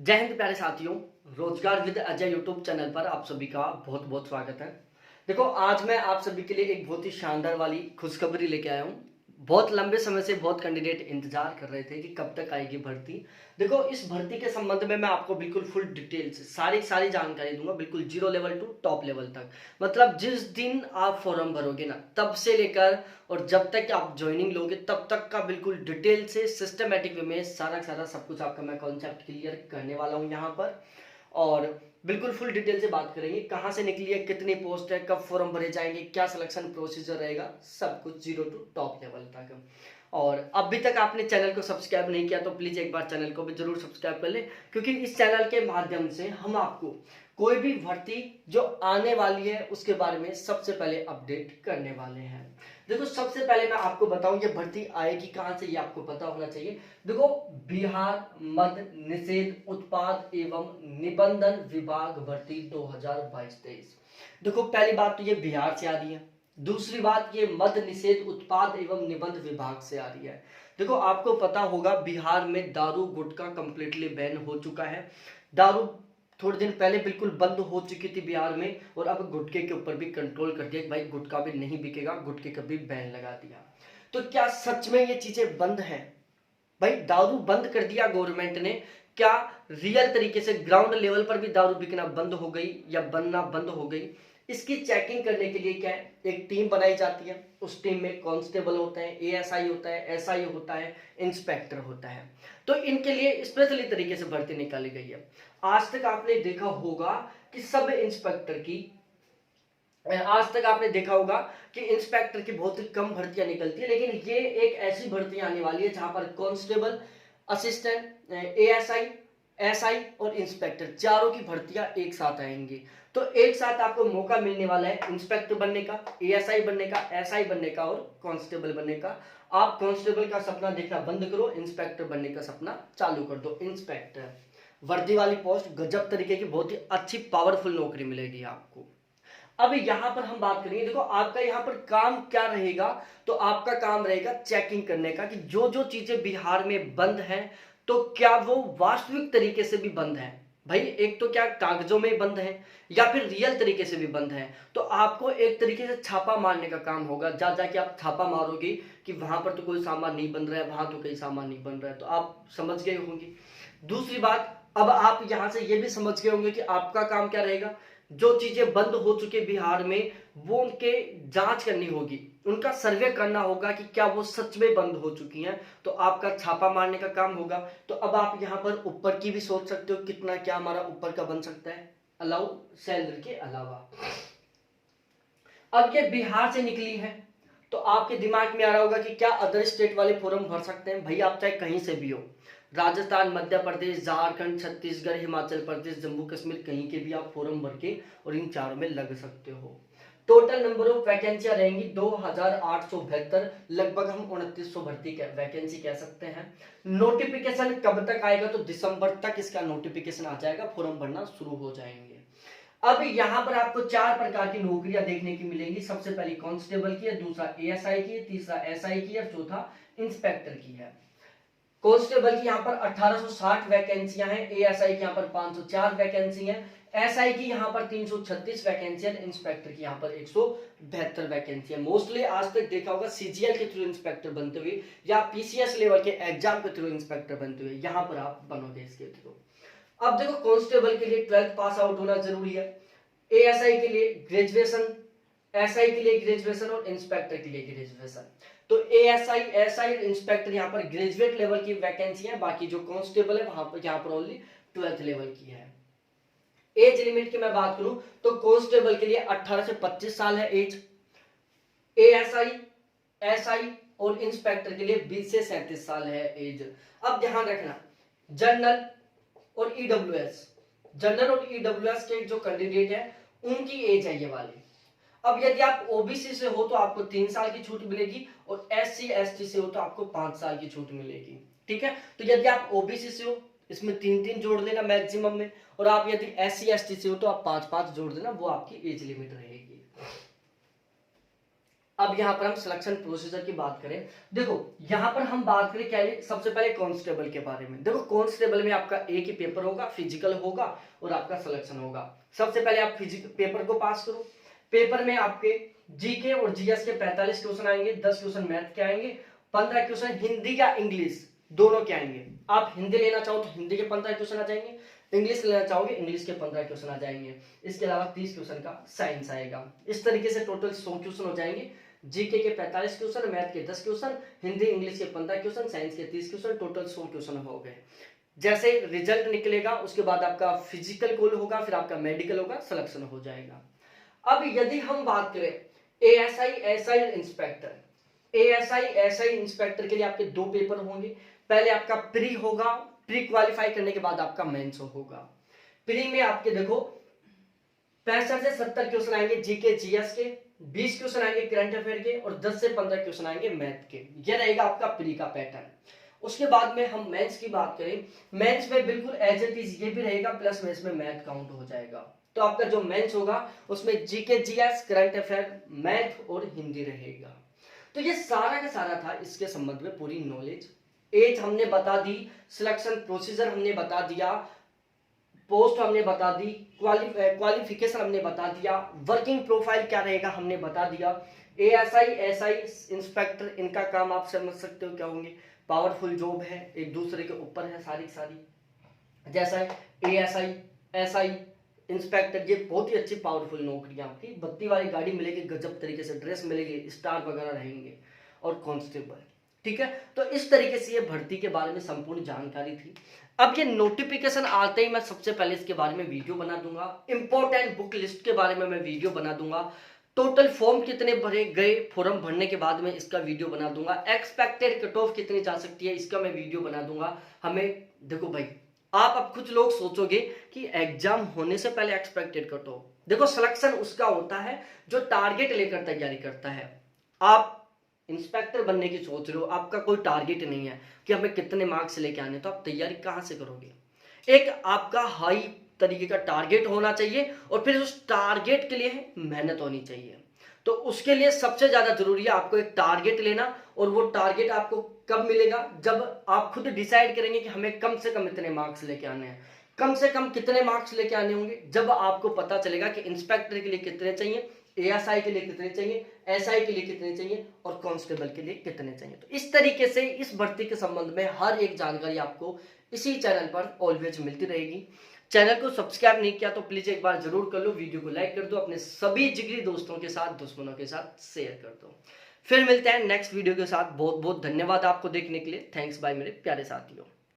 जय हिंद प्यारे साथियों। रोजगार विद अजय यूट्यूब चैनल पर आप सभी का बहुत बहुत स्वागत है। देखो, आज मैं आप सभी के लिए एक बहुत ही शानदार वाली खुशखबरी लेके आया हूँ। बहुत लंबे समय से बहुत कैंडिडेट इंतजार कर रहे थे कि कब तक आएगी भर्ती। देखो, इस भर्ती के संबंध में मैं आपको बिल्कुल फुल डिटेल से सारी सारी जानकारी दूंगा, बिल्कुल zero level to top level तक। मतलब जिस दिन आप फॉर्म भरोगे ना, तब से लेकर और जब तक आप ज्वाइनिंग लोगे तब तक का बिल्कुल डिटेल से सिस्टमेटिक वे में सारा सारा सब कुछ आपका मैं कॉन्सेप्ट क्लियर करने वाला हूँ यहाँ पर। और बिल्कुल फुल डिटेल से बात करेंगे, कहाँ से निकली है, कितनी पोस्ट है, कब फॉर्म भरे जाएंगे, क्या सिलेक्शन प्रोसीजर रहेगा, सब कुछ जीरो टू टॉप लेवल तक। और अभी तक आपने चैनल को सब्सक्राइब नहीं किया तो प्लीज एक बार चैनल को भी जरूर सब्सक्राइब कर ले, क्योंकि इस चैनल के माध्यम से हम आपको कोई भी भर्ती जो आने वाली है उसके बारे में सबसे पहले अपडेट करने वाले हैं। देखो, सबसे पहले मैं आपको बताऊं ये भर्ती आएगी कहां से, ये आपको पता होना चाहिए। देखो, बिहार मद्य निषेध उत्पाद एवं निबंधन विभाग भर्ती 2022-23। देखो, पहली बात तो ये बिहार से आ रही है। दूसरी बात, ये मद्य निषेध उत्पाद एवं निबंध विभाग से आ रही है। देखो, आपको पता होगा बिहार में दारू गुटखा कंप्लीटली बैन हो चुका है। दारू थोड़े दिन पहले बिल्कुल बंद हो चुकी थी बिहार में, और अब गुटखे के ऊपर भी कंट्रोल कर दिया कि भाई गुटखा भी नहीं बिकेगा, गुटखे का भी बैन लगा दिया। तो क्या सच में ये चीजें बंद हैं? भाई दारू बंद कर दिया गवर्नमेंट ने, क्या रियल तरीके से ग्राउंड लेवल पर भी दारू बिकना बंद हो गई या बनना बंद हो गई? इसकी चेकिंग करने के लिए क्या है, एक टीम बनाई जाती है। उस टीम में कांस्टेबल होते हैं, एएसआई होता है, एसआई होता है, इंस्पेक्टर होता है। तो इनके लिए स्पेशली तरीके से भर्ती निकाली गई है। आज तक आपने देखा होगा कि सब इंस्पेक्टर की आज तक आपने देखा होगा कि इंस्पेक्टर की बहुत ही कम भर्तियां निकलती है, लेकिन ये एक ऐसी भर्ती आने वाली है जहां पर कांस्टेबल, असिस्टेंट, एएसआई, एसआई और इंस्पेक्टर चारों की भर्तियां एक साथ आएंगी। तो एक साथ आपको मौका मिलने वाला है इंस्पेक्टर बनने का, एएसआई बनने का, एसआई बनने का और कांस्टेबल बनने का। आप कांस्टेबल का सपना देखना बंद करो, इंस्पेक्टर बनने का सपना चालू कर दो। इंस्पेक्टर वर्दी वाली पोस्ट, गजब तरीके की, बहुत ही अच्छी पावरफुल नौकरी मिलेगी आपको। अब यहां पर हम बात करेंगे, देखो आपका यहां पर काम क्या रहेगा। तो आपका काम रहेगा चेकिंग करने का कि जो जो चीजें बिहार में बंद हैं तो क्या वो वास्तविक तरीके से भी बंद है। भाई एक तो क्या कागजों में बंद है या फिर रियल तरीके से भी बंद है। तो आपको एक तरीके से छापा मारने का काम होगा। जा जाके आप छापा मारोगे कि वहां पर तो कोई सामान नहीं बन रहा है, वहां तो कोई सामान नहीं बन रहा है, तो आप समझ गए होंगे। दूसरी बात, अब आप यहां से ये भी समझ गए होंगे कि आपका काम क्या रहेगा। जो चीजें बंद हो चुके बिहार में वो उनके जांच करनी होगी, उनका सर्वे करना होगा कि क्या वो सच में बंद हो चुकी हैं। तो आपका छापा मारने का काम होगा। तो अब आप यहां पर ऊपर की भी सोच सकते हो, कितना क्या हमारा ऊपर का बन सकता है अलाउ सैलरी के अलावा। अब ये बिहार से निकली है तो आपके दिमाग में आ रहा होगा कि क्या अदर स्टेट वाले फॉर्म भर सकते हैं। भाई आप चाहे कहीं से भी हो, राजस्थान, मध्य प्रदेश, झारखंड, छत्तीसगढ़, हिमाचल प्रदेश, जम्मू कश्मीर, कहीं के भी आप फॉर्म भर के और इन चारों में लग सकते हो। टोटल नंबर ऑफ वैकेंसियां रहेंगी 2872, लगभग हम 2900 भर्ती वैकेंसी कह सकते हैं। नोटिफिकेशन कब तक आएगा, तो दिसंबर तक इसका नोटिफिकेशन आ जाएगा, फॉर्म भरना शुरू हो जाएंगे। अब यहां पर आपको चार प्रकार की नौकरियां देखने की मिलेंगी। सबसे पहली कांस्टेबल की है, दूसरा एएसआई की है, तीसरा एसआई की है, चौथा इंस्पेक्टर की है। कांस्टेबल की यहाँ पर 1860 वैकेंसियां हैं, एएसआई की यहाँ पर 504 वैकेंसी हैं, एसआई की यहाँ पर 336 वैकेंसी है, इंस्पेक्टर की यहाँ पर 172 वैकेंसी है। मोस्टली आज तक देखा होगा सीजीएल के थ्रू इंस्पेक्टर बनते हुए या पीसीएस लेवल के एग्जाम के थ्रू इंस्पेक्टर बनते हुए यहाँ पर आप बनोगे इसके थ्रू। अब देखो, कांस्टेबल के लिए 12th पास आउट होना जरूरी है, एएसआई के लिए ग्रेजुएशन, एसआई के लिए ग्रेजुएशन और इंस्पेक्टर के लिए ग्रेजुएशन। तो एएसआई, एसआई, इंस्पेक्टर यहाँ पर ग्रेजुएट लेवल की वैकेंसी है, बाकी जो कांस्टेबल है वहां पर यहाँ पर ओनली 12th लेवल की है। एज लिमिट की मैं बात करूं तो कांस्टेबल के लिए 18 से 25 साल है एज, एएसआई, एसआई और इंस्पेक्टर के लिए 20 से 37 साल है एज। अब ध्यान रखना, जनरल और ईडब्ल्यूएस, जनरल और ईडब्ल्यूएस के जो कैंडिडेट है उनकी एज है ये वाली। अब यदि आप ओबीसी से हो तो आपको 3 साल की छूट मिलेगी, और एससी एसटी से हो तो आपको 5 साल की छूट मिलेगी। ठीक है, तो यदि आप ओबीसी से हो इसमें 3-3 जोड़ देना मैक्सिमम में, और आप यदि एससी एसटी से हो तो आप 5-5 जोड़ देना, वो आपकी एज लिमिट रहेगी। अब यहाँ पर हम सिलेक्शन प्रोसीजर की बात करें। देखो यहाँ पर हम बात करें क्या, सबसे पहले कांस्टेबल के बारे में। देखो कांस्टेबल में आपका एक ही पेपर होगा, फिजिकल होगा और आपका सिलेक्शन होगा। सबसे पहले आप फिजिकल पेपर को पास करो। पेपर में आपके जीके और जीएस के 45 क्वेश्चन आएंगे, 10 क्वेश्चन मैथ के आएंगे, 15 क्वेश्चन हिंदी या इंग्लिश दोनों के आएंगे। आप हिंदी लेना चाहो तो हिंदी के 15 क्वेश्चन आ जाएंगे, इंग्लिश लेना चाहोगे इंग्लिश के 15 क्वेश्चन आ जाएंगे। इसके अलावा 30 क्वेश्चन का साइंस आएगा। इस तरीके से टोटल 100 क्वेश्चन हो जाएंगे। जीके के 45 क्वेश्चन, मैथ के 10 क्वेश्चन, हिंदी इंग्लिश के 15 क्वेश्चन, साइंस के 30 क्वेश्चन, टोटल 100 क्वेश्न हो गए। जैसे रिजल्ट निकलेगा उसके बाद आपका फिजिकल गोल होगा, फिर आपका मेडिकल होगा, सिलेक्शन हो जाएगा। अब यदि हम बात करें ASI SI inspector, ASI SI inspector के लिए आपके 2 पेपर होंगे। पहले आपका प्री होगा, प्री क्वालिफाई करने के बाद आपका मेंस होगा। प्री में आपके देखो 65 से 70 क्वेश्चन आएंगे जीके जीएस के, 20 क्वेश्चन आएंगे करंट अफेयर के और 10 से 15 क्वेश्चन आएंगे मैथ के। यह रहेगा आपका प्री का पैटर्न। उसके बाद में हम मेंस की बात करें, मेंस में बिल्कुल एज इट इज ये भी रहेगा, प्लस में इसमें मैथ काउंट हो जाएगा। तो आपका जो मेंस होगा उसमें GK GS, current affair, math और हिंदी रहेगा। तो ये सारा का सारा था इसके संबंध में पूरी नॉलेज। एज हमने बता दी, सिलेक्शन प्रोसीजर हमने बता दिया, पोस्ट हमने बता दी, क्वालिफिकेशन हमने बता दिया, वर्किंग प्रोफाइल क्या रहेगा हमने बता दिया। एएसआई एसआई इंस्पेक्टर, इनका काम आप समझ सकते हो क्या होंगे, पावरफुल जॉब है, एक दूसरे के ऊपर है सारी सारी। जैसा एएसआई एसआई इंस्पेक्टर, ये बहुत ही अच्छी पावरफुल नौकरियां आपकी, बत्ती वाली गाड़ी मिलेगी, गजब तरीके से ड्रेस मिलेगी, स्टार वगैरह रहेंगे। और कांस्टेबल, ठीक है। तो इस तरीके से ये भर्ती के बारे में संपूर्ण जानकारी थी। अब ये नोटिफिकेशन आते ही मैं सबसे पहले इसके बारे में वीडियो बना दूंगा, इंपॉर्टेंट बुक लिस्ट के बारे में मैं वीडियो बना दूंगा, टोटल फॉर्म कितने भरे गए, फॉर्म भरने के बाद में इसका वीडियो बना दूंगा, एक्सपेक्टेड कट ऑफ कितनी जा सकती है इसका मैं वीडियो बना दूंगा। हमें देखो भाई, आप अब कुछ लोग सोचोगे कि एग्जाम होने से पहले एक्सपेक्टेड कट ऑफ, देखो सिलेक्शन उसका होता है जो टारगेट लेकर तैयारी करता है। आप इंस्पेक्टर बनने की सोच रहे हो, आपका कोई टारगेट नहीं है कि हमें कितने मार्क्स लेके आने, तो आप तैयारी कहां से करोगे। एक आपका हाई तरीके का टारगेट होना चाहिए और फिर उस टारगेट के लिए मेहनत होनी चाहिए। तो उसके लिए सबसे ज्यादा जरूरी है आपको एक टारगेट लेना, और वो टारगेट आपको कब मिलेगा, जब आप खुद डिसाइड करेंगे कि हमें कम से कम इतने मार्क्स लेके आने हैं। कम से कम कितने मार्क्स लेके आने होंगे, जब आपको पता चलेगा कि इंस्पेक्टर के लिए कितने चाहिए, एएसआई के लिए कितने चाहिए, एसआई के लिए कितने चाहिए और कांस्टेबल के लिए कितने चाहिए। तो इस तरीके से इस भर्ती के संबंध में हर एक जानकारी आपको इसी चैनल पर ऑलवेज मिलती रहेगी। चैनल को सब्सक्राइब नहीं किया तो प्लीज एक बार जरूर कर लो, वीडियो को लाइक कर दो, अपने सभी जिगरी दोस्तों के साथ, दुश्मनों के साथ शेयर कर दो। फिर मिलते हैं नेक्स्ट वीडियो के साथ। बहुत बहुत धन्यवाद आपको देखने के लिए। थैंक्स बाय मेरे प्यारे साथियों।